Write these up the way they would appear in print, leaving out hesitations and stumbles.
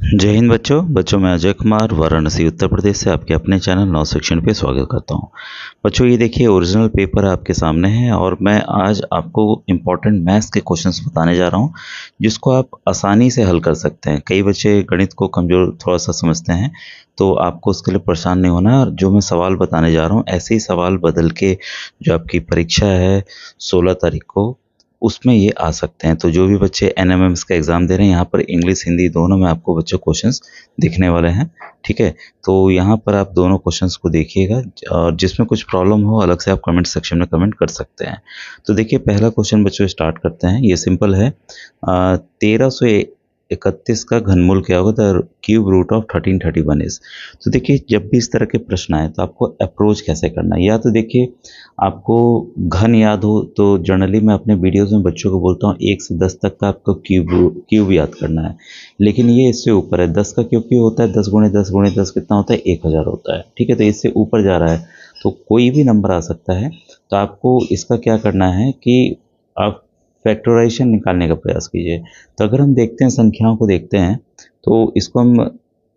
जय हिंद बच्चों मैं अजय कुमार वाराणसी उत्तर प्रदेश से आपके अपने चैनल नौ सेक्शन पे स्वागत करता हूँ। बच्चों ये देखिए ओरिजिनल पेपर आपके सामने है और मैं आज आपको इम्पोर्टेंट मैथ्स के क्वेश्चंस बताने जा रहा हूँ जिसको आप आसानी से हल कर सकते हैं। कई बच्चे गणित को कमज़ोर थोड़ा सा समझते हैं, तो आपको उसके लिए परेशान नहीं होना है। और जो मैं सवाल बताने जा रहा हूँ ऐसे ही सवाल बदल के जो आपकी परीक्षा है 16 तारीख को उसमें ये आ सकते हैं। तो जो भी बच्चे एनएमएमएस का एग्ज़ाम दे रहे हैं, यहाँ पर इंग्लिश हिंदी दोनों में आपको बच्चों क्वेश्चंस दिखने वाले हैं, ठीक है। तो यहाँ पर आप दोनों क्वेश्चंस को देखिएगा और जिसमें कुछ प्रॉब्लम हो अलग से आप कमेंट सेक्शन में कमेंट कर सकते हैं। तो देखिए पहला क्वेश्चन बच्चों स्टार्ट करते हैं। ये सिंपल है, 1331 का घनमूल क्या होगा, the cube root of 1331 is. तो देखिए जब भी इस तरह के प्रश्न आए तो आपको अप्रोच कैसे करना है। या तो देखिए आपको घन याद हो तो जनरली मैं अपने वीडियोस में बच्चों को बोलता हूँ 1 से 10 तक का आपको क्यूब याद करना है, लेकिन ये इससे ऊपर है। 10 का क्यूब क्यों होता है, 10 गुणे 10 गुणे 10 कितना होता है, 1000 होता है, ठीक है। तो इससे ऊपर जा रहा है तो कोई भी नंबर आ सकता है। तो आपको इसका क्या करना है कि आप फैक्टराइजेशन निकालने का प्रयास कीजिए। तो अगर हम देखते हैं संख्याओं को देखते हैं तो इसको हम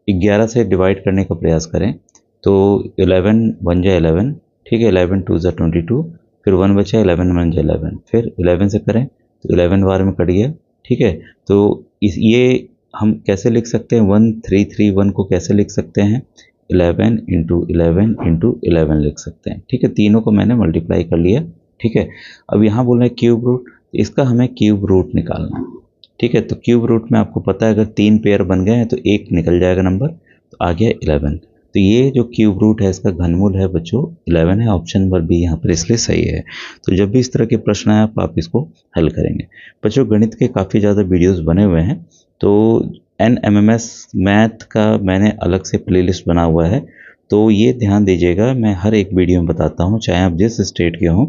11 से डिवाइड करने का प्रयास करें तो 11 1 जा 11, ठीक है। 11 2 जा 22, फिर 1 बचा, 11 1 जा 11, फिर 11 से करें तो 11 बार में कट गया, ठीक है। तो ये हम कैसे लिख सकते हैं, 1331 को कैसे लिख सकते हैं, 11 इंटू 11 इंटू 11 लिख सकते हैं, ठीक है। तीनों को मैंने मल्टीप्लाई कर लिया, ठीक है। अब यहाँ बोल रहे हैं क्यूब रूट, इसका हमें क्यूब रूट निकालना है, ठीक है। तो क्यूब रूट में आपको पता है अगर 3 पेयर बन गए हैं तो एक निकल जाएगा नंबर, तो आ गया 11। तो ये जो क्यूब रूट है इसका घनमूल है बच्चों 11 है। ऑप्शन नंबर बी यहाँ पर इसलिए सही है। तो जब भी इस तरह के प्रश्न आए आप इसको हल करेंगे। बच्चों गणित के काफ़ी ज़्यादा वीडियोस बने हुए हैं, तो एनएमएमएस मैथ का मैंने अलग से प्लेलिस्ट बना हुआ है, तो ये ध्यान दीजिएगा। मैं हर एक वीडियो में बताता हूँ, चाहे आप जिस स्टेट के हों।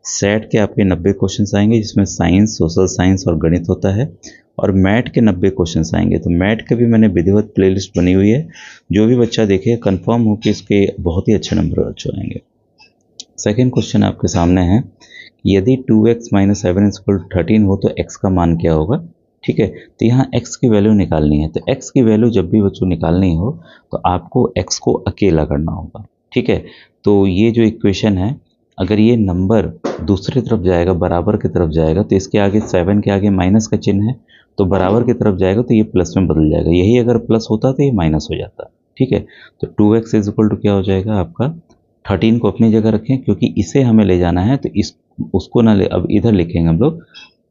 सेट के आपके 90 क्वेश्चन आएंगे जिसमें साइंस, सोशल साइंस और गणित होता है, और मैट के 90 क्वेश्चन आएंगे। तो मैट के भी मैंने विधिवत प्लेलिस्ट बनी हुई है, जो भी बच्चा देखे कंफर्म हो कि इसके बहुत ही अच्छे नंबर बच्चों आएंगे। सेकेंड क्वेश्चन आपके सामने है, यदि 2x - 7 = 13 हो तो x का मान क्या होगा, ठीक है। तो यहाँ x की वैल्यू निकालनी है। तो x की वैल्यू जब भी बच्चों निकालनी हो तो आपको x को अकेला करना होगा, ठीक है। तो ये जो इक्वेशन है, अगर ये नंबर दूसरी तरफ जाएगा, बराबर की तरफ जाएगा, तो इसके आगे 7 के आगे माइनस का चिन्ह है, तो बराबर की तरफ जाएगा तो ये प्लस में बदल जाएगा। यही अगर प्लस होता तो ये माइनस हो जाता, ठीक है। तो 2x = क्या हो जाएगा आपका, 13 को अपनी जगह रखें क्योंकि इसे हमें ले जाना है, तो इस उसको ना ले, अब इधर लिखेंगे हम लोग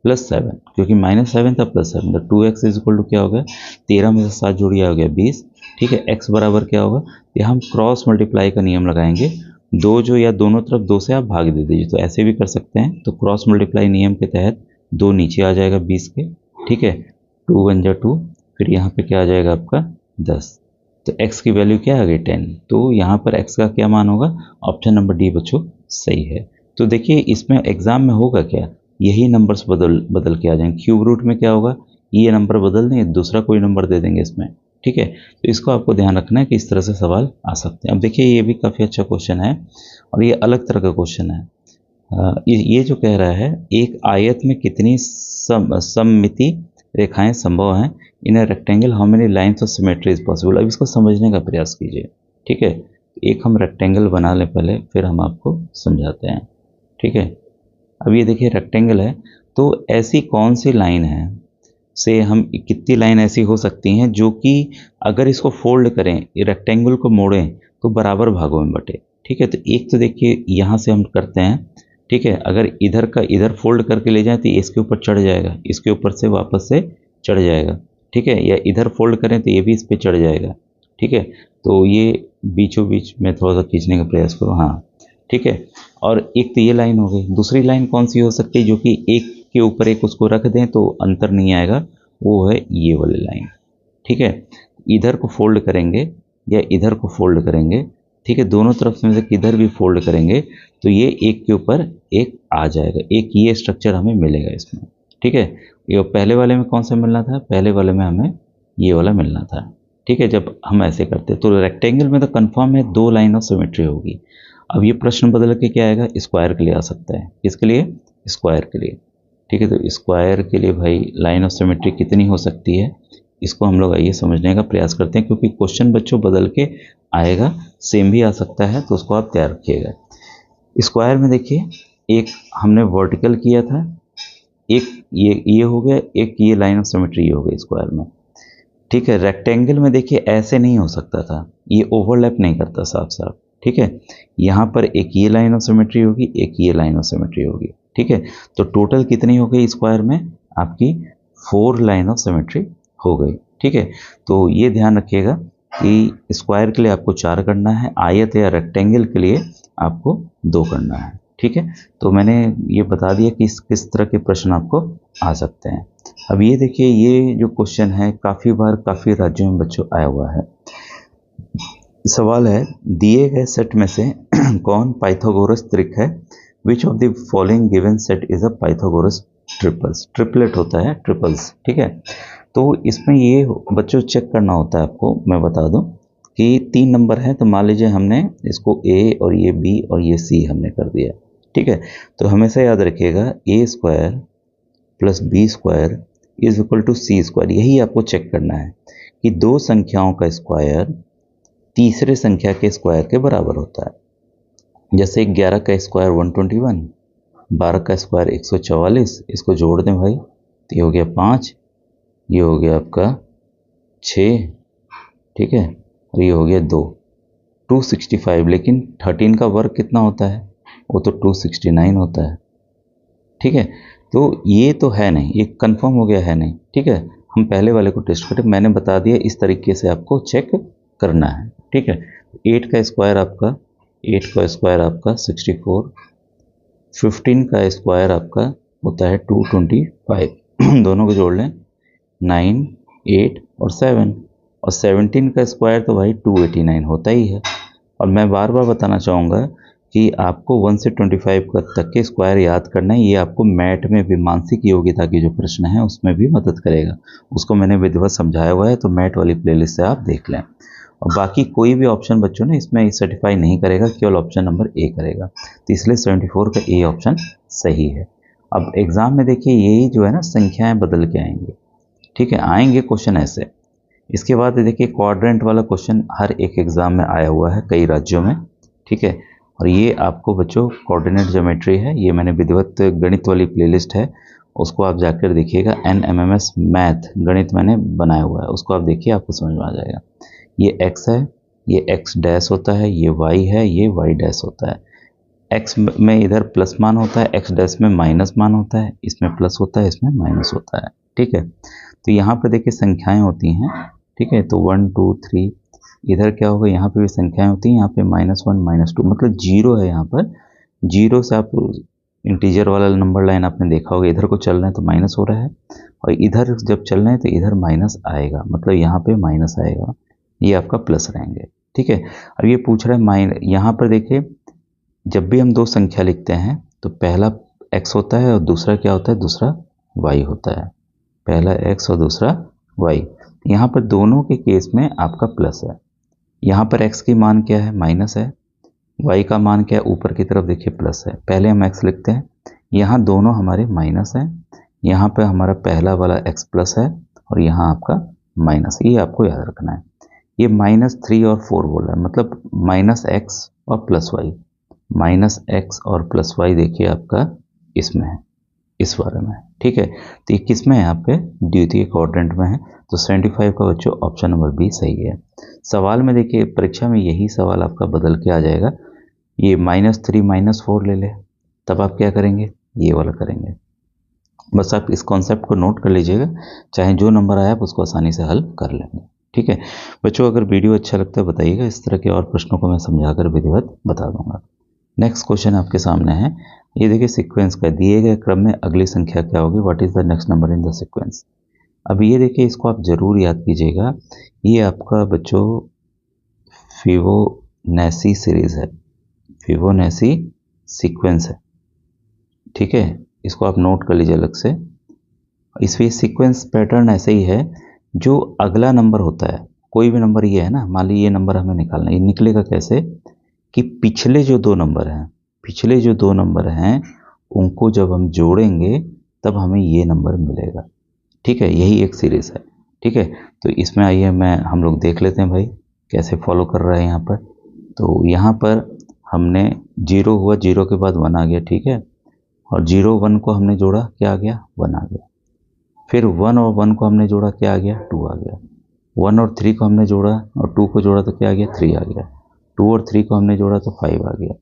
+7, क्योंकि -7 था +7। तो 2x = क्या हो गया, 13 में से 7 जोड़िए हो गया 20, ठीक है। x बराबर क्या होगा, यहाँ हम क्रॉस मल्टीप्लाई का नियम लगाएंगे। दो जो या दोनों तरफ 2 से आप भाग दे दीजिए, तो ऐसे भी कर सकते हैं। तो क्रॉस मल्टीप्लाई नियम के तहत 2 नीचे आ जाएगा 20 के, ठीक है। 2 1 जा 2, फिर यहाँ पे क्या आ जाएगा आपका 10। तो x की वैल्यू क्या आ गई 10। तो यहाँ पर x का क्या मान होगा, ऑप्शन नंबर डी बच्चों सही है। तो देखिए इसमें एग्जाम में होगा क्या, यही नंबर्स बदल के आ जाएंगे। क्यूब रूट में क्या होगा, ये नंबर बदल देंगे, दूसरा कोई नंबर दे देंगे इसमें, ठीक है। तो इसको आपको ध्यान रखना है कि इस तरह से सवाल आ सकते हैं। अब देखिए ये भी काफ़ी अच्छा क्वेश्चन है और ये अलग तरह का क्वेश्चन है। ये जो कह रहा है, एक आयत में कितनी सममिति रेखाएं संभव हैं, in rectangle how many lines of symmetry is possible. अब इसको समझने का प्रयास कीजिए, ठीक है। एक हम रेक्टेंगल बना लें पहले, फिर हम आपको समझाते हैं, ठीक है। अब ये देखिए रेक्टेंगल है, तो ऐसी कौन सी लाइन है से हम कितनी लाइन ऐसी हो सकती हैं जो कि अगर इसको फोल्ड करें, रेक्टेंगल को मोड़ें तो बराबर भागों में बटे, ठीक है। तो एक तो देखिए यहाँ से हम करते हैं, ठीक है। अगर इधर का इधर फोल्ड करके ले जाएं तो इसके ऊपर चढ़ जाएगा, इसके ऊपर से वापस से चढ़ जाएगा, ठीक है। या इधर फोल्ड करें तो ये भी इस पर चढ़ जाएगा, ठीक है। तो ये बीचों बीच में थोड़ा सा खींचने का प्रयास करो, हाँ, ठीक है। और एक तो ये लाइन हो गई। दूसरी लाइन कौन सी हो सकती है जो कि एक के ऊपर एक उसको रख दें तो अंतर नहीं आएगा, वो है ये वाली लाइन, ठीक है। इधर को फोल्ड करेंगे या इधर को फोल्ड करेंगे, ठीक है। दोनों तरफ में से किधर भी फोल्ड करेंगे तो ये एक के ऊपर एक आ जाएगा, एक ये स्ट्रक्चर हमें मिलेगा इसमें, ठीक है। ये पहले वाले में कौन सा मिलना था, पहले वाले में हमें ये वाला मिलना था, ठीक है। जब हम ऐसे करते तो रेक्टेंगल में तो कंफर्म है 2 लाइन ऑफ सिमेट्री होगी। अब ये प्रश्न बदल के क्या आएगा, स्क्वायर के लिए आ सकता है। किसके लिए, स्क्वायर के लिए, ठीक है। तो स्क्वायर के लिए भाई लाइन ऑफ सिमेट्री कितनी हो सकती है, इसको हम लोग आइए समझने का प्रयास करते हैं, क्योंकि क्वेश्चन बच्चों बदल के आएगा, सेम भी आ सकता है, तो उसको आप तैयार रखिएगा। स्क्वायर में देखिए, एक हमने वर्टिकल किया था, एक ये हो गया, एक ये लाइन ऑफ सिमेट्री हो गई स्क्वायर में, ठीक है। रेक्टेंगल में देखिए ऐसे नहीं हो सकता था, ये ओवरलैप नहीं करता साफ साफ, ठीक है। यहाँ पर एक ये लाइन ऑफ सिमेट्री होगी, एक ये लाइन ऑफ सिमेट्री होगी, ठीक है। तो टोटल कितनी हो गई स्क्वायर में आपकी 4 लाइन ऑफ सिमेट्री हो गई, ठीक है। तो ये ध्यान रखिएगा कि स्क्वायर के लिए आपको 4 करना है, आयत या रेक्टेंगल के लिए आपको 2 करना है, ठीक है। तो मैंने ये बता दिया कि किस तरह के प्रश्न आपको आ सकते हैं। अब ये देखिए, ये जो क्वेश्चन है काफ़ी बार काफ़ी राज्यों में बच्चों आया हुआ है। सवाल है, दिए गए सेट में से कौन पाइथागोरस त्रिक है? Which of the following given set is a Pythagoras triples? Triplet होता है, ट्रिपल्स, ठीक है। तो इसमें ये बच्चों चेक करना होता है आपको, मैं बता दूं कि 3 नंबर है, तो मान लीजिए हमने इसको ए और ये बी और ये सी हमने कर दिया, ठीक है। तो हमेशा याद रखिएगा A square plus B square is equal to C square. यही आपको चेक करना है कि 2 संख्याओं का स्क्वायर तीसरे संख्या के स्क्वायर के बराबर होता है। जैसे 11 का स्क्वायर 121, 12 का स्क्वायर 144, इसको जोड़ दें भाई, तो ये हो गया 5, ये हो गया आपका 6, ठीक है, और ये हो गया 2, 265। लेकिन 13 का वर्ग कितना होता है? वो तो 269 होता है, ठीक है। तो ये तो है नहीं, ये कंफर्म हो गया है नहीं, ठीक है। हम पहले वाले को टेस्ट करें, मैंने बता दिया इस तरीके से आपको चेक करना है, ठीक है। 8 का स्क्वायर आपका 64, 15 का स्क्वायर आपका होता है 225 दोनों को जोड़ लें 9, 8 और 7, और 17 का स्क्वायर तो भाई 289 होता ही है। और मैं बार बार बताना चाहूँगा कि आपको 1 से 25 तक के स्क्वायर याद करना है। ये आपको मैथ में भी मानसिक योग्यता की जो प्रश्न है उसमें भी मदद करेगा, उसको मैंने विधिवत समझाया हुआ है, तो मैथ वाली प्लेलिस्ट से आप देख लें। और बाकी कोई भी ऑप्शन बच्चों ने इसमें सर्टिफाई नहीं करेगा, केवल ऑप्शन नंबर ए करेगा, तो इसलिए 74 का ए ऑप्शन सही है। अब एग्ज़ाम में देखिए यही जो है ना संख्याएँ बदल के आएंगे, ठीक है, आएंगे क्वेश्चन ऐसे। इसके बाद देखिए क्वाड्रेंट वाला क्वेश्चन हर एक एग्ज़ाम में आया हुआ है कई राज्यों में, ठीक है। और ये आपको बच्चों कोऑर्डिनेट ज्योमेट्री है, ये मैंने विधिवत गणित वाली प्लेलिस्ट है, उसको आप जाकर देखिएगा। NMMS मैथ गणित मैंने बनाया हुआ है, उसको आप देखिए, आपको समझ में आ जाएगा। ये x है, ये x डैश होता है, ये y है, ये y डैश होता है। x में इधर प्लस मान होता है, x डैश में माइनस मान होता है, इसमें प्लस होता है, इसमें माइनस होता है, ठीक है। तो यहाँ पर देखिए संख्याएं होती हैं, ठीक है। तो 1 2 3 इधर क्या होगा, यहाँ पे भी संख्याएं होती हैं, यहाँ पे -1 -2 मतलब 0 है। यहाँ पर 0 से आप इंटीजर वाला नंबर लाइन आपने देखा होगा, इधर को चल रहे हैं तो माइनस हो रहा है, और इधर जब चल रहे हैं तो इधर माइनस आएगा, मतलब यहाँ पे माइनस आएगा, ये आपका प्लस रहेंगे, ठीक है। अब ये पूछ रहा है यहाँ पर देखिए, जब भी हम 2 संख्या लिखते हैं तो पहला x होता है और दूसरा क्या होता है, दूसरा y होता है। पहला x और दूसरा y। यहाँ पर दोनों के केस में आपका प्लस है। यहाँ पर x की मान क्या है, माइनस है, y का मान क्या है, ऊपर की तरफ देखिए प्लस है। पहले हम x लिखते हैं, यहाँ दोनों हमारे माइनस है, यहाँ पे हमारा पहला वाला x प्लस है और यहाँ आपका माइनस, ये आपको याद रखना है। ये -3 और 4 बोल रहा है, मतलब -x और +y, -x और +y देखिए आपका इसमें है, इस बारे में, ठीक है। तो ये किस में है, यहाँ पे द्वितीय क्वाड्रेंट में है, तो 75 का बच्चों ऑप्शन नंबर बी सही है। सवाल में देखिए, परीक्षा में यही सवाल आपका बदल के आ जाएगा, ये -3 -4 ले ले, तब आप क्या करेंगे, ये वाला करेंगे। बस आप इस कॉन्सेप्ट को नोट कर लीजिएगा, चाहे जो नंबर आया आप उसको आसानी से हल कर लेंगे, ठीक है। बच्चों अगर वीडियो अच्छा लगता है बताइएगा, इस तरह के और प्रश्नों को मैं समझाकर विधिवत बता दूंगा। नेक्स्ट क्वेश्चन आपके सामने है, ये देखिए सीक्वेंस का, दिए गए क्रम में अगली संख्या क्या होगी, what is the next number in the sequence. अब ये देखिए, इसको आप जरूर याद कीजिएगा, ये आपका बच्चों फिबोनाची सीरीज है, फिबोनाची सीक्वेंस है, ठीक है। इसको आप नोट कर लीजिए अलग से। इसमें सीक्वेंस पैटर्न ऐसे ही है, जो अगला नंबर होता है, कोई भी नंबर ये है ना, मान लीजिए ये नंबर हमें निकालना है, ये निकलेगा कैसे कि पिछले जो 2 नंबर हैं उनको जब हम जोड़ेंगे तब हमें ये नंबर मिलेगा, ठीक है। यही एक सीरीज है। ठीक है। तो इसमें आइए हम लोग देख लेते हैं भाई कैसे फॉलो कर रहा है यहाँ पर। तो यहाँ पर हमने 0 हुआ, 0 के बाद 1 आ गया, ठीक है, और 0 1 को हमने जोड़ा, क्या आ गया, 1 आ गया। फिर 1 और 1 को हमने जोड़ा, क्या आ गया, 2 आ गया। 1 और 3 को हमने जोड़ा और 2 को जोड़ा तो क्या आ गया, 3 आ गया। 2 और 3 को हमने जोड़ा तो 5 आ गया।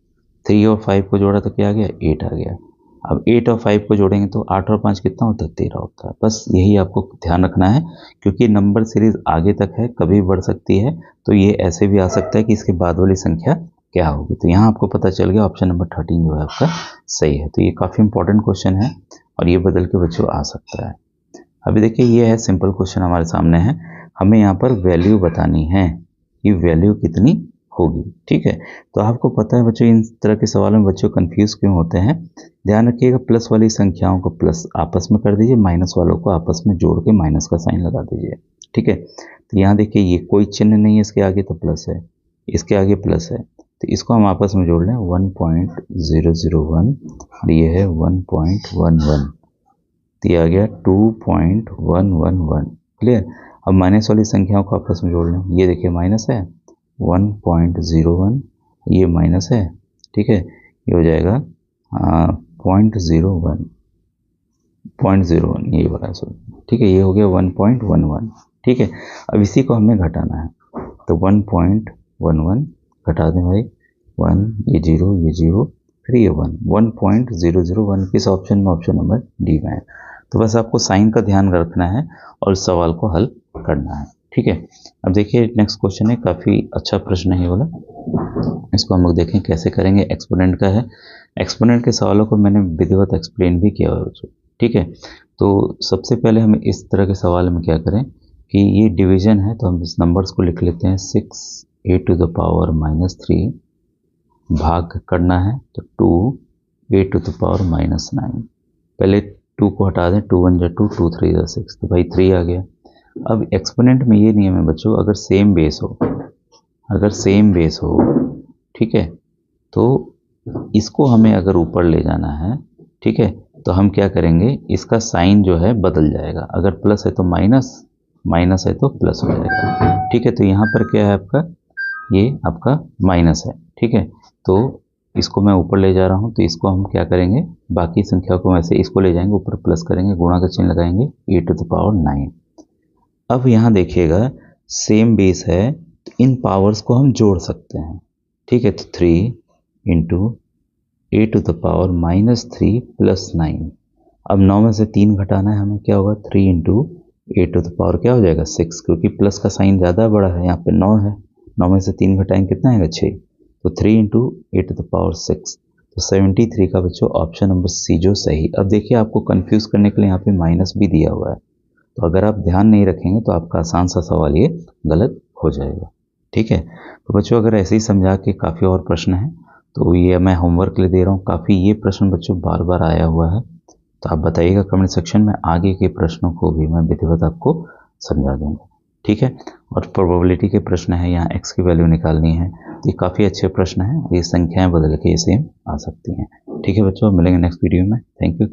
3 और 5 को जोड़ा तो क्या आ गया, 8 आ गया। अब 8 और 5 को जोड़ेंगे तो 8 और 5 कितना होता है, 13 होता है। बस यही आपको ध्यान रखना है, क्योंकि नंबर सीरीज आगे तक है, कभी बढ़ सकती है, तो ये ऐसे भी आ सकता है कि इसके बाद वाली संख्या क्या होगी। तो यहाँ आपको पता चल गया ऑप्शन नंबर 13 जो है आपका सही है। तो ये काफ़ी इंपॉर्टेंट क्वेश्चन है और ये बदल के बच्चों आ सकता है। अभी देखिए ये है सिंपल क्वेश्चन हमारे सामने है, हमें यहाँ पर वैल्यू बतानी है कि वैल्यू कितनी होगी, ठीक है। तो आपको पता है बच्चों इन तरह के सवालों में बच्चों कंफ्यूज क्यों होते हैं। ध्यान रखिएगा, प्लस वाली संख्याओं को प्लस आपस में कर दीजिए, माइनस वालों को आपस में जोड़ के माइनस का साइन लगा दीजिए, ठीक है। तो यहाँ देखिए ये कोई चिन्ह नहीं है इसके आगे, तो प्लस है, इसके आगे प्लस है, तो इसको हम आपस में जोड़ लें, 1.001 और ये है 1.11, दिया गया 2.111, क्लियर। अब माइनस वाली संख्याओं को आपस में जोड़ लें, ये देखिए माइनस है 1.01, ये माइनस है, ठीक है, ये हो जाएगा 0.01 ये वाला सो, ठीक है, ये हो गया 1.11, ठीक है। अब इसी को हमें घटाना है, तो 1.11 घटा दें भाई, 1 ये 0 फिर ये 1.001 किस ऑप्शन में, ऑप्शन नंबर डी में है। तो बस आपको साइन का ध्यान रखना है और सवाल को हल करना है, ठीक है। अब देखिए नेक्स्ट क्वेश्चन है, काफ़ी अच्छा प्रश्न है ये वाला, इसको हम लोग देखें कैसे करेंगे। एक्सपोनेंट का है, एक्सपोनेंट के सवालों को मैंने विधिवत एक्सप्लेन भी किया है, ठीक है। तो सबसे पहले हम इस तरह के सवाल में क्या करें कि ये डिवीजन है, तो हम इस नंबर्स को लिख लेते हैं, 6a टू द पावर -3 भाग करना है, तो 2a टू द पावर -9। पहले 2 को हटा दें, 2 1 जा 2, 2 3 जा 6, तो भाई 3 आ गया। अब एक्सपोनेंट में ये नियम है बच्चों, अगर सेम बेस हो, ठीक है, तो इसको हमें अगर ऊपर ले जाना है, ठीक है, तो हम क्या करेंगे, इसका साइन जो है बदल जाएगा, अगर प्लस है तो माइनस, माइनस है तो प्लस हो जाएगा, ठीक है। तो यहाँ पर क्या है आपका, ये आपका माइनस है, ठीक है। तो इसको मैं ऊपर ले जा रहा हूँ, तो इसको हम क्या करेंगे, बाकी संख्या को वैसे इसको ले जाएंगे ऊपर, प्लस करेंगे, गुणा का चिन्ह लगाएंगे, e टू द पावर 9। अब यहाँ देखिएगा सेम बेस है, तो इन पावर्स को हम जोड़ सकते हैं, ठीक है। तो 3 into a to the power -3 plus 9। अब 9 में से 3 घटाना है हमें, क्या होगा, 3 into a to the power क्या हो जाएगा, 6, क्योंकि प्लस का साइन ज़्यादा बड़ा है, यहाँ पे 9 है, 9 में से 3 घटाएंगे कितना आएगा, 6, तो 3 into a to the power 6, तो 73 का बच्चों ऑप्शन नंबर सी जो सही। अब देखिए आपको कंफ्यूज करने के लिए यहाँ पे माइनस भी दिया हुआ है, तो अगर आप ध्यान नहीं रखेंगे तो आपका आसान सा सवाल ये गलत हो जाएगा, ठीक है। तो बच्चों अगर ऐसे ही समझा के काफ़ी और प्रश्न हैं, तो ये मैं होमवर्क के लिए दे रहा हूँ, काफ़ी ये प्रश्न बच्चों बार बार आया हुआ है, तो आप बताइएगा कमेंट सेक्शन में, आगे के प्रश्नों को भी मैं विधिवत आपको समझा दूँगा, ठीक है। और प्रोबेबिलिटी के प्रश्न है, यहाँ x की वैल्यू निकालनी है, तो ये काफ़ी अच्छे प्रश्न हैं, ये संख्याएं बदल के सेम आ सकती हैं, ठीक है बच्चों। मिलेंगे नेक्स्ट वीडियो में, थैंक यू।